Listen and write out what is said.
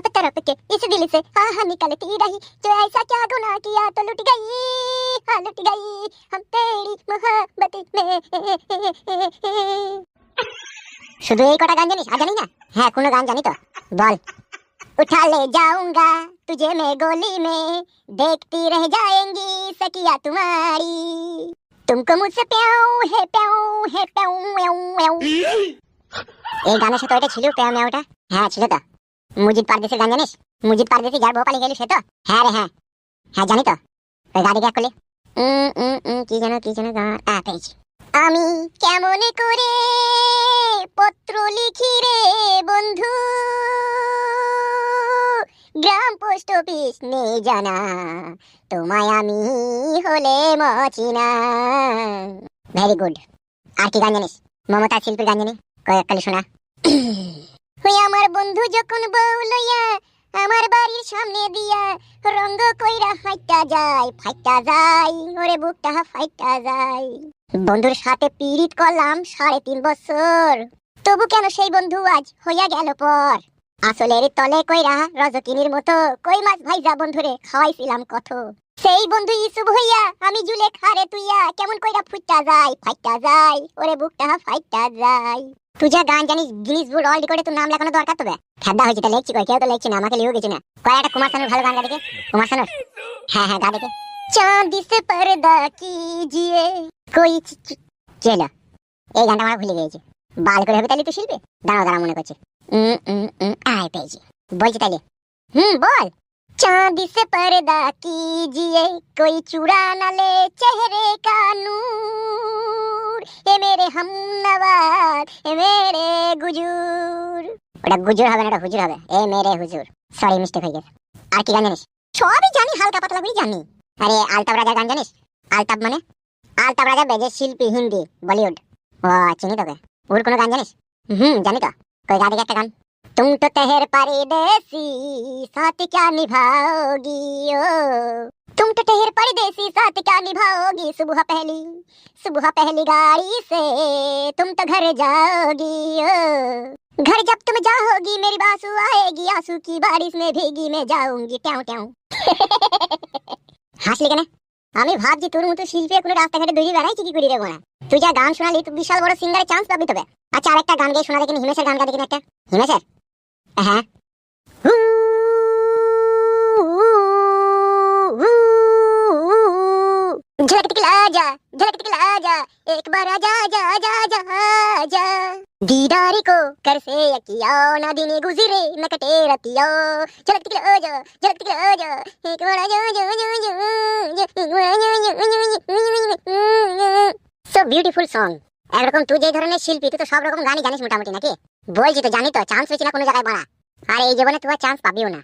तरफ तरफ के इस दिल से हाँ निकलती रही, जो ऐसा क्या गुनाह किया तो लुट गई, हाँ लुट गई हम तेरी मोहब्बत में। শুধু এই কটা গান জানিস, আর জানি না? হ্যাঁ কোনো গান জানি তো, বল। उठा ले जाऊंगा तुझे मैं गोली में, देखती रह जाएंगी सखिया तुम्हारी, तुमको मुझसे प्याऊ है प्याऊ म्याऊ। এই গানের সাথে ওটা ছিল প্যাও ম্যাওটা? হ্যাঁ ছিল তো। মুজিদ পারদেসের গান জানিস? মুজিদ পারদেসি যার ভোপালি গেল সে তো? হ্যাঁ রে হ্যাঁ হ্যাঁ জানি তো। ওই গাড়ি এক করলে কি যেন গান পেয়েছি। আমি কেমন করে পত্র লিখি রে বন্ধু, গ্রাম পোস্ট অফিস নেই জানা, তোমায় আমি হলে মচিনা। Very good. আর কি গান জানিস? মমতা শিল্পীর গান জানি, কয়েককালি শোনা। ওই আমার বন্ধু যখন বউ লইয়া আমার বাড়ির সামনে দিয়া রঙ্গ কইরা ফাইটা যায়, ওরে বুকটা ফাইটা যায়। বন্ধুর সাথে পীড়িত করলাম 3.5 বছর, তবু কেন সেই বন্ধু আজ হইয়া গেল পর। আসলের তলে কইরা রজকিনীর মতো কই মাছ ভাইজা বন্ধুরে খাওয়াইছিলাম কত। সেই বন্ধু ইসুব হইয়া আমি জুলে খারে তুইয়া কেমন কইরা ফাইটা যায়, ওরে বুকটা ফাইটা যায়। তুই যা গান জানিস গিনিস বুক ওয়ার্ল্ড রেকর্ডে তোর নাম লেখানো দরকার তবে। ঠাড্ডা হয়েছে তা লেখছি কই, কেউ তো লেখছে না, আমাকে লিখেও গেছে না। কয়েকটা কুমার শানুর ভালো গান গা দেখে। কুমার শানুর হ্যাঁ হ্যাঁ গা দেখে। চাঁদি সে পর্দা কিজিয়ে কই চলো। এই গানটা আমার ভুলে গেছি। বাল করে হবে তাহলে তো শিল্পী। দাঁড়া মনে করছে। আয় পেয়েছি, বলছি তাইলে। বল। चांदी से पर्दा कीजिए कोई चुरा न ले चेहरे का नूर, ए मेरे हमनवार ए मेरे गुजूर। ওটা গুজুর হবে না, এটা হুজুর হবে। এ মেরে হুজুর, সরি মিস্টেক হয়ে গেছে। আর কি গান জানিস? সবই জানি, হালকা পাতলা করে জানি। আরে আলতাব রাজা গান জানিস? আলতাব মানে আলতাব রাজা বেজে শিল্পী, হিন্দি বলিউড। ও চিনি তোকে। ওর কোনো গান জানিস? জানি তো। কই গা দেখে একটা গান। तुम तो टहर परदेसी साथ क्या निभाओगी ओ, तुम तो टहर परदेसी साथ क्या निभाओगी, सुबह पहली गाड़ी से तुम तो घर जाओगी ओ, घर जब तुम जाओगी मेरी बासु आएगी, आंसू की बारिश में भीगी मैं जाऊंगी ट्याऊ ट्याऊ। হাসলি কেন? আমি ভাবছি তোর মতো শিল্পী কোনো রাস্তাঘাটে দৌড়ে বেড়াইছি কি করি রে গোনা। তুই যা গান শোনালি তুই বিশাল বড় সিঙ্গারের চান্স পাবি তবে। আচ্ছা আরেকটা গান গেয়ে শোনা দেখিনি, হিমেশের গান গা দেখিনি একটা। হিমেশের हाँ झलक दिखला जा एक बार आजा जा जा जा जा, दीदार को कर से यकिया ना दिन गुजरे न कटे रतिया, झलक दिखला जा एक बार आजा जा जा। So beautiful song. একরকম তুই যে ধরনের শিল্পী তুই তো সব রকম গানই জানিস মোটামুটি নাকি? বলছি তো জানি তো, চান্স পেয়েছি না কোনো জায়গায় বাড়া। আর এই জীবনে তুই চান্স পাবিও না।